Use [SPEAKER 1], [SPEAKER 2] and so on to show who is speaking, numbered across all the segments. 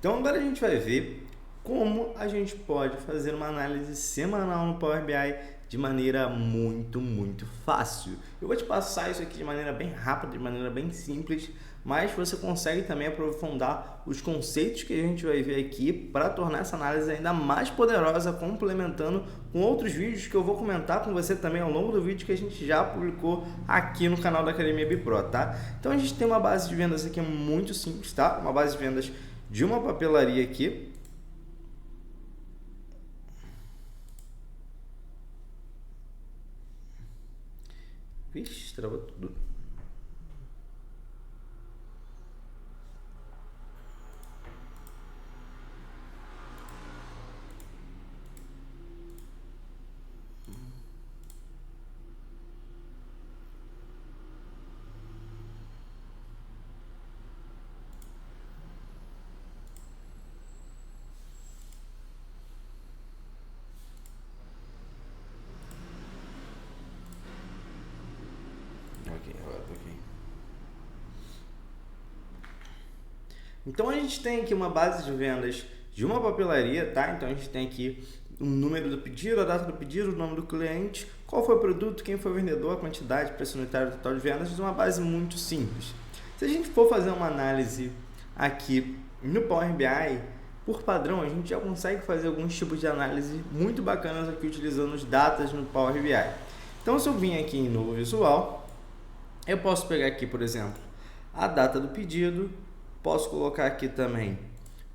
[SPEAKER 1] Então agora a gente vai ver como a gente pode fazer uma análise semanal no Power BI de maneira muito fácil. Eu vou te passar isso aqui de maneira bem rápida, de maneira bem simples, mas você consegue também aprofundar os conceitos que a gente vai ver aqui para tornar essa análise ainda mais poderosa, complementando com outros vídeos que eu vou comentar com você também ao longo do vídeo que a gente já publicou aqui no canal da Academia Bipro, tá? Então a gente tem uma base de vendas aqui muito simples, tá? Uma base de vendas de uma papelaria aqui. Vixe, travou tudo. Ok, agora tô aqui. Então a gente tem aqui uma base de vendas de uma papelaria, tá? Então a gente tem aqui o número do pedido, a data do pedido, o nome do cliente, qual foi o produto, quem foi o vendedor, a quantidade, preço unitário, total de vendas, de uma base muito simples. Se a gente for fazer uma análise aqui no Power BI, por padrão, a gente já consegue fazer alguns tipos de análise muito bacanas aqui utilizando os datas no Power BI. Então se eu vim aqui em novo visual, eu posso pegar aqui, por exemplo, a data do pedido, posso colocar aqui também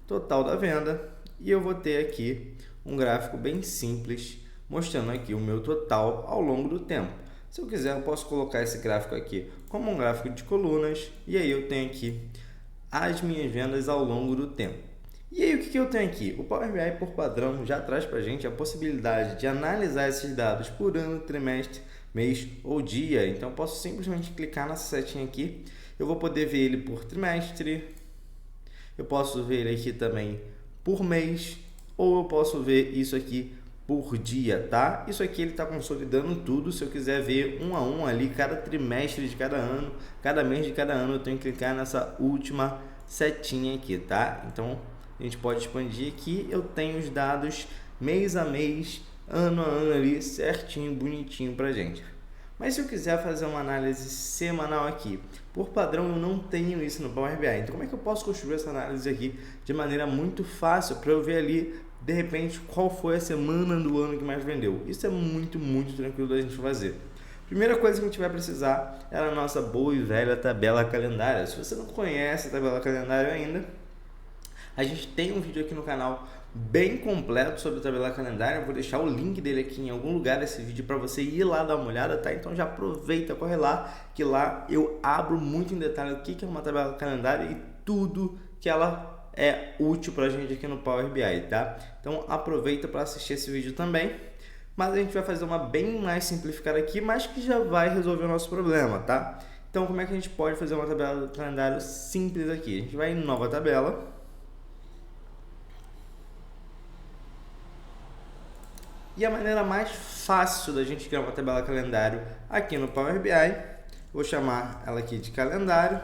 [SPEAKER 1] total da venda e eu vou ter aqui um gráfico bem simples mostrando aqui o meu total ao longo do tempo. Se eu quiser, eu posso colocar esse gráfico aqui como um gráfico de colunas e aí eu tenho aqui as minhas vendas ao longo do tempo. E aí o que eu tenho aqui? O Power BI por padrão já traz para a gente a possibilidade de analisar esses dados por ano, trimestre, mês ou dia. Então eu posso simplesmente clicar nessa setinha aqui, eu vou poder ver ele por trimestre, eu posso ver ele aqui também por mês, ou eu posso ver isso aqui por dia, tá? Isso aqui ele está consolidando tudo. Se eu quiser ver um a um ali, cada trimestre de cada ano, cada mês de cada ano, eu tenho que clicar nessa última setinha aqui, tá? Então a gente pode expandir aqui, eu tenho os dados mês a mês, ano a ano ali, certinho, bonitinho pra gente. Mas se eu quiser fazer uma análise semanal aqui, por padrão eu não tenho isso no Power BI. Então como é que eu posso construir essa análise aqui de maneira muito fácil para eu ver ali, de repente, qual foi a semana do ano que mais vendeu? Isso é muito tranquilo da gente fazer. Primeira coisa que a gente vai precisar é a nossa boa e velha tabela calendária. Se você não conhece a tabela calendária ainda, a gente tem um vídeo aqui no canal bem completo sobre a tabela calendária. Eu vou deixar o link dele aqui em algum lugar desse vídeo para você ir lá dar uma olhada, tá? Então já aproveita, corre lá, que lá eu abro muito em detalhe o que é uma tabela calendária e tudo que ela é útil para a gente aqui no Power BI, tá? Então aproveita para assistir esse vídeo também. Mas a gente vai fazer uma bem mais simplificada aqui, mas que já vai resolver o nosso problema, tá? Então como é que a gente pode fazer uma tabela de calendário simples aqui? A gente vai em nova tabela. E a maneira mais fácil da gente criar uma tabela calendário aqui no Power BI, vou chamar ela aqui de calendário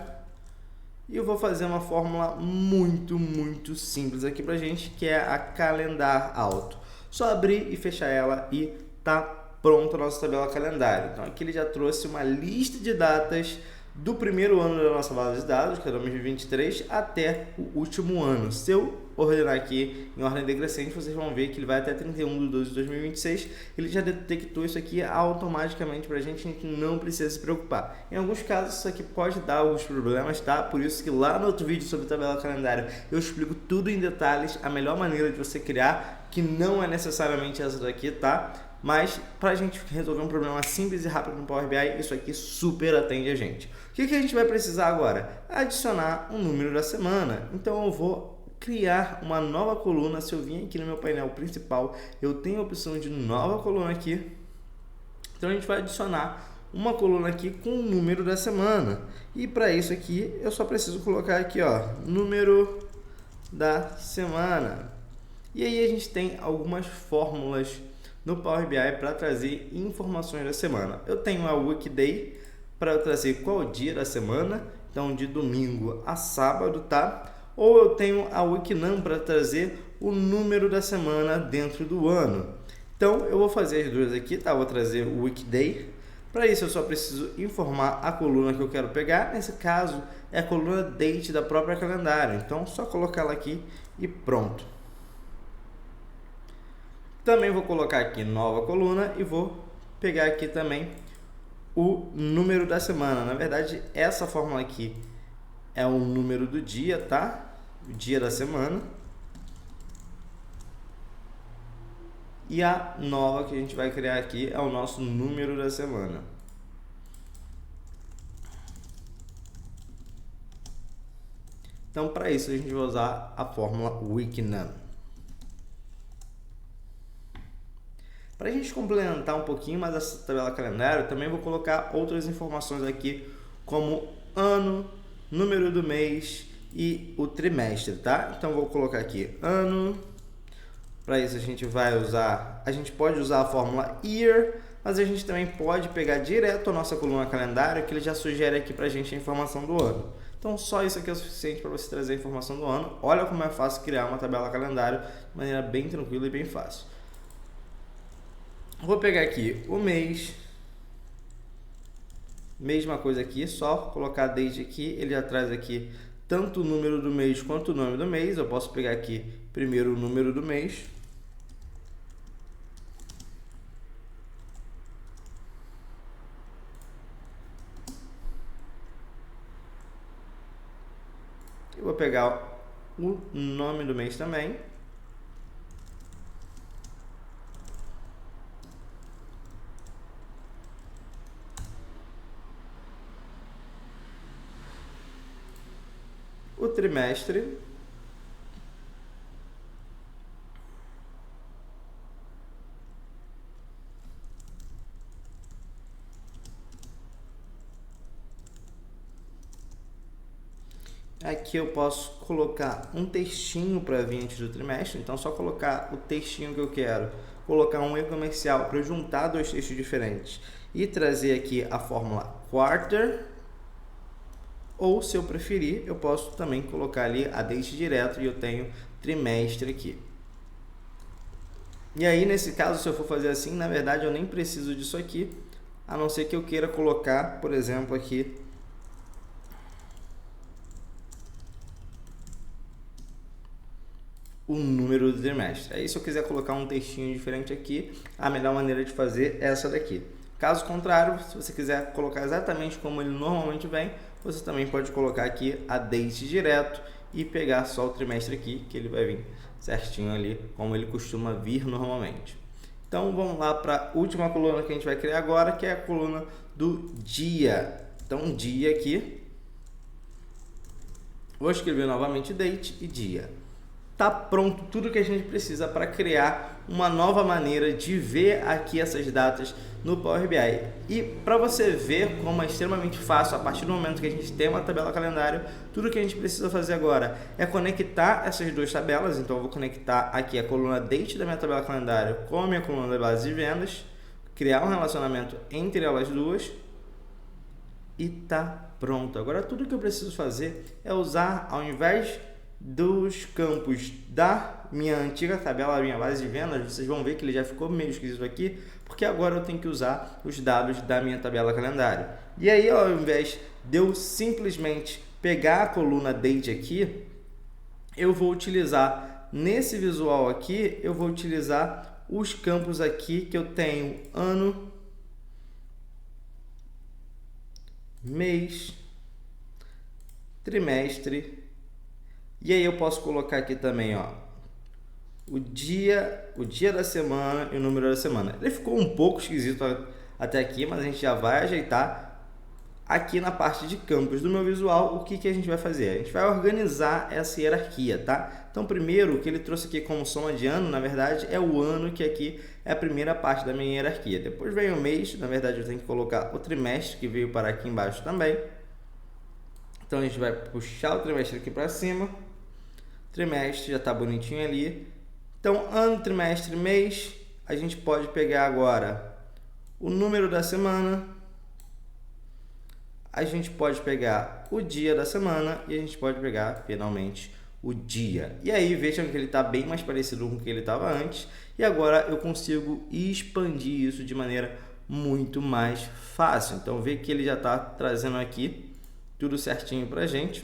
[SPEAKER 1] e eu vou fazer uma fórmula muito simples aqui pra gente, que é a calendar auto. Só abrir e fechar ela e tá pronta a nossa tabela calendário. Então aqui ele já trouxe uma lista de datas do primeiro ano da nossa base de dados, que é 2023, até o último ano. Se eu ordenar aqui em ordem decrescente, vocês vão ver que ele vai até 31/12/2026. Ele já detectou isso aqui automaticamente para a gente não precisa se preocupar. Em alguns casos isso aqui pode dar alguns problemas, tá? Por isso que lá no outro vídeo sobre tabela calendário eu explico tudo em detalhes, a melhor maneira de você criar, que não é necessariamente essa daqui, tá? Mas para a gente resolver um problema simples e rápido no Power BI, isso aqui super atende a gente. O que a gente vai precisar agora? Adicionar um número da semana. Então eu vou criar uma nova coluna. Se eu vim aqui no meu painel principal, eu tenho a opção de nova coluna aqui. Então a gente vai adicionar uma coluna aqui com o número da semana. E para isso aqui, eu só preciso colocar aqui, ó, número da semana. E aí a gente tem algumas fórmulas no Power BI para trazer informações da semana. Eu tenho a Weekday para trazer qual o dia da semana, então de domingo a sábado, tá? ou eu tenho a Wiknum para trazer o número da semana dentro do ano. Então eu vou fazer as duas aqui, tá? Vou trazer o Weekday. Para isso eu só preciso informar a coluna que eu quero pegar. Nesse caso é a coluna Date da própria calendário. Então só colocar ela aqui e pronto. Também vou colocar aqui nova coluna e vou pegar aqui também o número da semana. Na verdade, essa fórmula aqui é o número do dia, tá? O dia da semana. E a nova que a gente vai criar aqui é o nosso número da semana. Então, para isso, a gente vai usar a fórmula Wiknum. Para a gente complementar um pouquinho mais essa tabela calendário, também vou colocar outras informações aqui, como ano, número do mês e o trimestre, tá? Então, vou colocar aqui ano. Para isso, a gente pode usar a fórmula year, mas a gente também pode pegar direto a nossa coluna calendário, que ele já sugere aqui para a gente a informação do ano. Então, só isso aqui é o suficiente para você trazer a informação do ano. Olha como é fácil criar uma tabela calendário de maneira bem tranquila e bem fácil. Vou pegar aqui o mês, mesma coisa aqui, só colocar date aqui, ele já traz aqui tanto o número do mês quanto o nome do mês. Eu posso pegar aqui primeiro o número do mês. Eu vou pegar o nome do mês também. O trimestre. Aqui eu posso colocar um textinho para vir antes do trimestre, então só colocar o textinho que eu quero, colocar um e-comercial para juntar dois textos diferentes e trazer aqui a fórmula quarter, ou se eu preferir, eu posso também colocar ali a date direto e eu tenho trimestre aqui. E aí, nesse caso, se eu for fazer assim, na verdade eu nem preciso disso aqui, a não ser que eu queira colocar, por exemplo, aqui o número do trimestre. Aí, se eu quiser colocar um textinho diferente aqui, a melhor maneira de fazer é essa daqui. Caso contrário, se você quiser colocar exatamente como ele normalmente vem, você também pode colocar aqui a date direto e pegar só o trimestre aqui, que ele vai vir certinho ali, como ele costuma vir normalmente. Então, vamos lá para a última coluna que a gente vai criar agora, que é a coluna do dia. Então, dia aqui. Vou escrever novamente date e dia. Tá pronto tudo que a gente precisa para criar uma nova maneira de ver aqui essas datas no Power BI. E para você ver como é extremamente fácil, a partir do momento que a gente tem uma tabela calendário, tudo que a gente precisa fazer agora é conectar essas duas tabelas. Então eu vou conectar aqui a coluna date da minha tabela calendário com a minha coluna da base de vendas, criar um relacionamento entre elas duas e tá pronto. Agora tudo que eu preciso fazer é usar, ao invés dos campos da minha antiga tabela, minha base de vendas, vocês vão ver que ele já ficou meio esquisito aqui, porque agora eu tenho que usar os dados da minha tabela calendário. E aí, ao invés de eu simplesmente pegar a coluna date aqui, eu vou utilizar, nesse visual aqui, eu vou utilizar os campos aqui que eu tenho ano, mês, trimestre. E aí eu posso colocar aqui também, ó, o dia da semana e o número da semana. Ele ficou um pouco esquisito até aqui, mas a gente já vai ajeitar aqui na parte de campos do meu visual. O que a gente vai fazer? A gente vai organizar essa hierarquia, tá? Então, primeiro, o que ele trouxe aqui como soma de ano, na verdade, é o ano, que aqui é a primeira parte da minha hierarquia. Depois vem o mês, na verdade eu tenho que colocar o trimestre, que veio para aqui embaixo também. Então a gente vai puxar o trimestre aqui para cima. Trimestre já está bonitinho ali. Então, ano, trimestre, mês, a gente pode pegar agora o número da semana, a gente pode pegar o dia da semana e a gente pode pegar, finalmente, o dia. E aí vejam que ele está bem mais parecido com o que ele estava antes, e agora eu consigo expandir isso de maneira muito mais fácil. Então vê que ele já está trazendo aqui tudo certinho para a gente.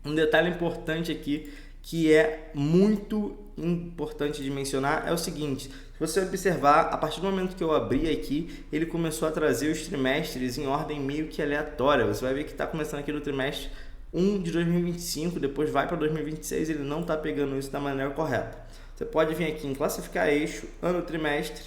[SPEAKER 1] Um detalhe importante aqui que é muito importante de mencionar é o seguinte: se você observar, a partir do momento que eu abri aqui, ele começou a trazer os trimestres em ordem meio que aleatória. Você vai ver que está começando aqui no trimestre 1 de 2025, depois vai para 2026, ele não está pegando isso da maneira correta. Você pode vir aqui em classificar eixo, ano, trimestre,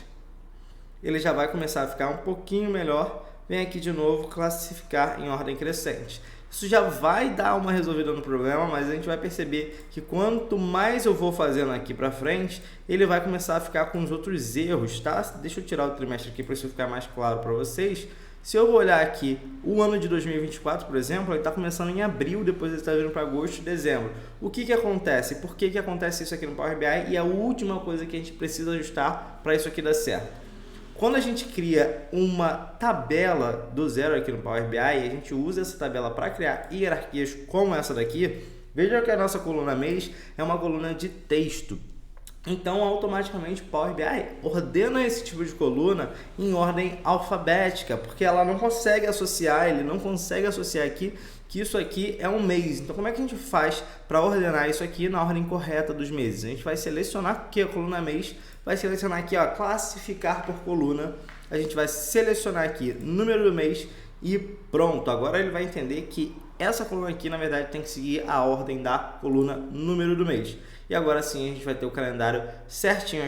[SPEAKER 1] ele já vai começar a ficar um pouquinho melhor. Vem aqui de novo, classificar em ordem crescente. Isso já vai dar uma resolvida no problema, mas a gente vai perceber que quanto mais eu vou fazendo aqui para frente, ele vai começar a ficar com os outros erros, tá? Deixa eu tirar o trimestre aqui para isso ficar mais claro para vocês. Se eu vou olhar aqui o ano de 2024, por exemplo, ele está começando em abril, depois ele está vindo para agosto e dezembro. O que acontece? Por que acontece isso aqui no Power BI? E a última coisa que a gente precisa ajustar para isso aqui dar certo. Quando a gente cria uma tabela do zero aqui no Power BI, a gente usa essa tabela para criar hierarquias como essa daqui. Veja que a nossa coluna mês é uma coluna de texto. Então, automaticamente, o Power BI ordena esse tipo de coluna em ordem alfabética, porque ela não consegue associar, ele não consegue associar aqui que isso aqui é um mês. Então, como é que a gente faz para ordenar isso aqui na ordem correta dos meses? A gente vai selecionar que a coluna mês, vai selecionar aqui, ó, classificar por coluna. A gente vai selecionar aqui número do mês e pronto. Agora ele vai entender que essa coluna aqui, na verdade, tem que seguir a ordem da coluna número do mês. E agora sim a gente vai ter o calendário certinho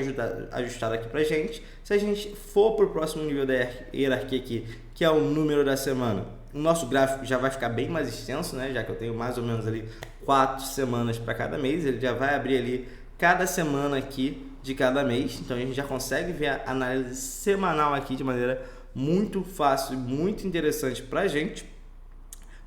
[SPEAKER 1] ajustado aqui pra gente. Se a gente for para o próximo nível da hierarquia aqui, que é o número da semana, o nosso gráfico já vai ficar bem mais extenso, né? Já que eu tenho mais ou menos ali 4 semanas para cada mês, ele já vai abrir ali cada semana aqui de cada mês. Então a gente já consegue ver a análise semanal aqui de maneira muito fácil e muito interessante pra gente.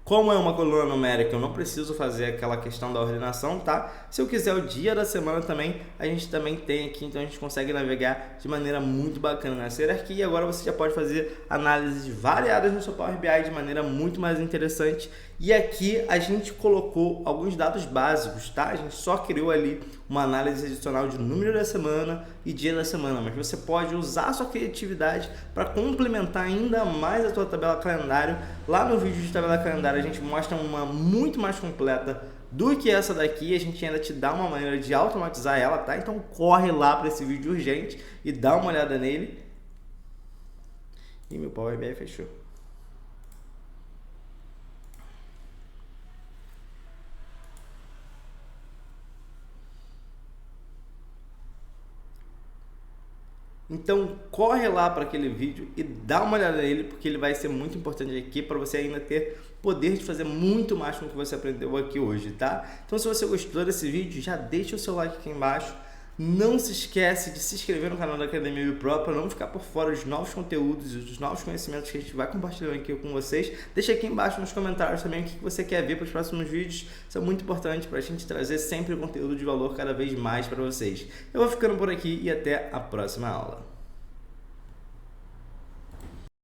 [SPEAKER 1] Como é uma coluna numérica, eu não preciso fazer aquela questão da ordenação, tá? Se eu quiser o dia da semana também, a gente também tem aqui, então a gente consegue navegar de maneira muito bacana nessa hierarquia. E agora você já pode fazer análises variadas no seu Power BI de maneira muito mais interessante. E aqui a gente colocou alguns dados básicos, tá? A gente só criou ali uma análise adicional de número da semana e dia da semana, mas você pode usar a sua criatividade para complementar ainda mais a sua tabela calendário. Lá no vídeo de tabela calendário a gente mostra uma muito mais completa do que essa daqui, a gente ainda te dá uma maneira de automatizar ela, tá? Então corre lá para esse vídeo urgente e dá uma olhada nele. E meu Power BI fechou. Então corre lá para aquele vídeo e dá uma olhada nele, porque ele vai ser muito importante aqui para você ainda ter poder de fazer muito mais com o que você aprendeu aqui hoje, tá? Então se você gostou desse vídeo, já deixa o seu like aqui embaixo. Não se esquece de se inscrever no canal da Academia Wipro para não ficar por fora dos novos conteúdos e dos novos conhecimentos que a gente vai compartilhando aqui com vocês. Deixa aqui embaixo nos comentários também o que você quer ver para os próximos vídeos. Isso é muito importante para a gente trazer sempre conteúdo de valor cada vez mais para vocês. Eu vou ficando por aqui e até a próxima aula.